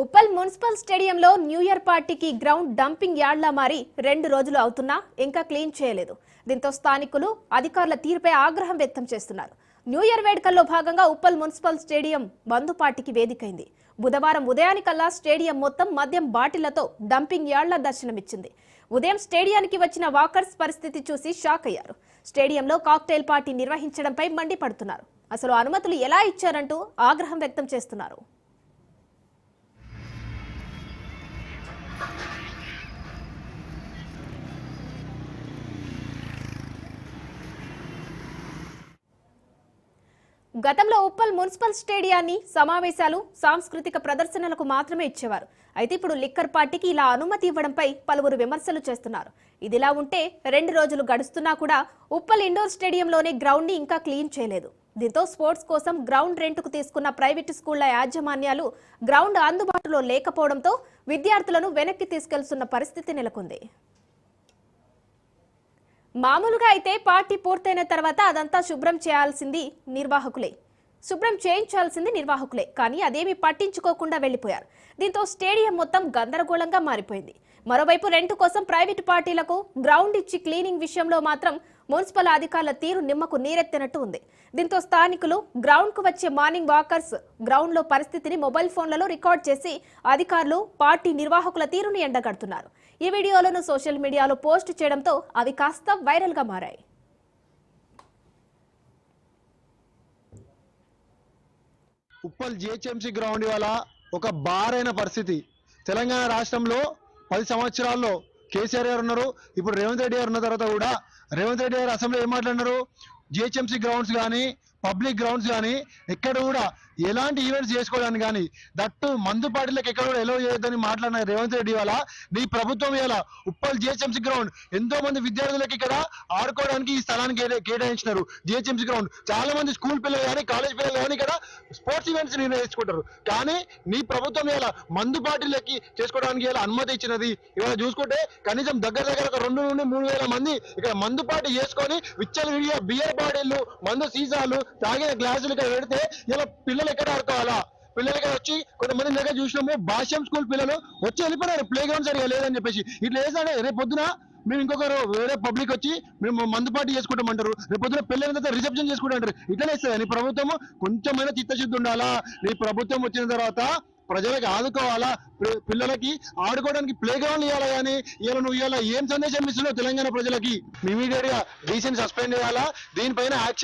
Uppal municipal స్టేడియంలో new year పార్టీకి ground dumping యార్డ్లా మారి 2 రోజులు అవుతున్నా ఇంకా క్లీన్ చేయలేదు. దీంతో స్థానికులు అధికారుల తీరుపై ఆగ్రహం వ్యక్తం చేస్తున్నారు. న్యూ ఇయర్ వేడుకల్లో భాగంగా ఉప్పల్ మున్సిపల్ స్టేడియం బంద్ పార్టీకి వేదికైంది. బుధవారం ఉదయానికల్లా స్టేడియం మొత్తం మద్యం బాటిళ్లతో డంపింగ్ యార్డ్ల దర్శనమిచ్చింది. ఉదయం స్టేడియానికి వచ్చిన వాకర్స్ పరిస్థితి చూసి షాక్ అయ్యారు. స్టేడియంలో కాక్టైల్ పార్టీ నిర్వహించడంపై మండిపడుతున్నారు. అసలు అనుమతులు ఎలా ఇచ్చారంటూ ఆగ్రహం వ్యక్తం చేస్తున్నారు. గతంలో ఉప్పల్ మున్సిపల్ స్టేడియాన్ని సమావేశాలు, సాంస్కృతిక ప్రదర్శనలకు మాత్రమే ఇచ్చేవారు. అయితే ఇప్పుడు లిక్కర్ పార్టీకి ఇలా అనుమతి ఇవ్వడంపై పలువురు విమర్శలు చేస్తున్నారు. ఇదిలా ఉంటే 2 రోజులు గడుస్తున్నా కూడా ఉప్పల్ ఇండోర్ స్టేడియంలోనే గ్రౌండ్ ని ఇంకా క్లీన్ చేయలేదు. దీంతో స్పోర్ట్స్ కోసం గ్రౌండ్ రెంట్కు తీసుకున్న ప్రైవేటు స్కూళ్ల యాజమాన్యాలు గ్రౌండ్ అందుబాటులో లేకపోవడంతో విద్యార్థులను వెనక్కి తీసుకెళ్తున్న పరిస్థితి నెలకొంది. మామూలుగా అయితే పార్టీ పూర్తయిన తర్వాత అదంతా శుభ్రం చేయించాల్సింది నిర్వాహకులే. కానీ అదేమీ పట్టించుకోకుండా వెళ్లిపోయారు. దీంతో స్టేడియం మొత్తం గందరగోళంగా మారిపోయింది. మరోవైపు రెంట్ కోసం ప్రైవేటు పార్టీలకు గ్రౌండ్ ఇచ్చి క్లీనింగ్ విషయంలో మాత్రం మున్సిపల్ అధికారుల తీరు నిమ్మకు నీరెత్తినట్టు ఉంది. దీంతో స్థానికులు గ్రౌండ్ కు వచ్చే మార్నింగ్ వాకర్స్ గ్రౌండ్ లో పరిస్థితిని మొబైల్ ఫోన్లలో రికార్డ్ చేసి అధికారులు, పార్టీ నిర్వాహకుల తీరును ఎండగడుతున్నారు. ఈ వీడియోలను సోషల్ మీడియాలో పోస్ట్ చేయడంతో అవి కాస్త వైరల్ గా మారాయి. ఉప్పల్ జిహెచ్ఎంసీ గ్రౌండ్ వల్ల ఒక బారైన పరిస్థితి. తెలంగాణ రాష్ట్రంలో 10 సంవత్సరాల్లో కేసీఆర్ గారు ఉన్నారు. ఇప్పుడు రేవంత్ రెడ్డి గారు ఉన్న తర్వాత కూడా రేవంత్ రెడ్డి గారు అసెంబ్లీ ఏం మాట్లాడినారు? జిహెచ్ఎంసీ గ్రౌండ్స్ కానీ, పబ్లిక్ గ్రౌండ్స్ కానీ ఎక్కడ కూడా ఎలాంటి ఈవెంట్స్ చేసుకోవడానికి కానీ, దట్టు మందు పార్టీలకు ఎక్కడ కూడా ఎలో చేయొద్దని మాట్లాడిన రేవంత్ రెడ్డి వల్ల నీ ప్రభుత్వం ఇలా ఉప్పల్ జిహెచ్ఎంసీ గ్రౌండ్ ఎంతో మంది విద్యార్థులకు ఇక్కడ ఆడుకోవడానికి ఈ స్థలాన్ని కేటాయించినారు. జిహెచ్ఎంసీ గ్రౌండ్ చాలా మంది స్కూల్ పిల్లలు కానీ, కాలేజ్ పిల్లలు కానీ ఇక్కడ స్పోర్ట్స్ ఈవెంట్స్ నిర్వహించుకుంటారు. కానీ నీ ప్రభుత్వం ఇలా మందు పార్టీలకి చేసుకోవడానికి ఇలా అనుమతి ఇచ్చినది. ఇవాళ చూసుకుంటే కనీసం దగ్గర ఒక 2 నుండి 3 వేల మంది ఇక్కడ మందు పార్టీ చేసుకొని విచ్చలవిడిగా బియర్ బాటిళ్లు, మందు సీసాలు, తాగిన గ్లాసులు ఇక్కడ పెడితే ఇలా పిల్లలు ఎక్కడ ఆడుకోవాలా? పిల్లలు ఇక్కడ వచ్చి కొంతమంది దగ్గర చూసినాము, భాష్యం స్కూల్ పిల్లలు వచ్చి వెళ్ళిపోయారు. ప్లే గ్రౌండ్ సరిగా లేదని చెప్పేసి ఇట్లా వేసాడే. రేపు పొద్దున మేము ఇంకొకరు వేరే పబ్లిక్ వచ్చి మేము మందు పార్టీ చేసుకుంటామంటారు. రేపు పొద్దున పిల్లల తర్వాత రిసెప్షన్ చేసుకుంటారు. ఇట్లనే ఇస్తుంది. నీ ప్రభుత్వం కొంచెమైనా చిత్తశుద్ధి ఉండాలా? నీ ప్రభుత్వం వచ్చిన తర్వాత ప్రజలకు ఆదుకోవాలా? పిల్లలకి ఆడుకోవడానికి ప్లే గ్రౌండ్ ఇవ్వాలి. కానీ ఇలా నువ్వు ఇలా ఏం సందేశం ఇస్తున్నావు తెలంగాణ ప్రజలకి? ఇమీడియట్ గా డీసీని సస్పెండ్ చేయాలా? దీనిపైన యాక్షన్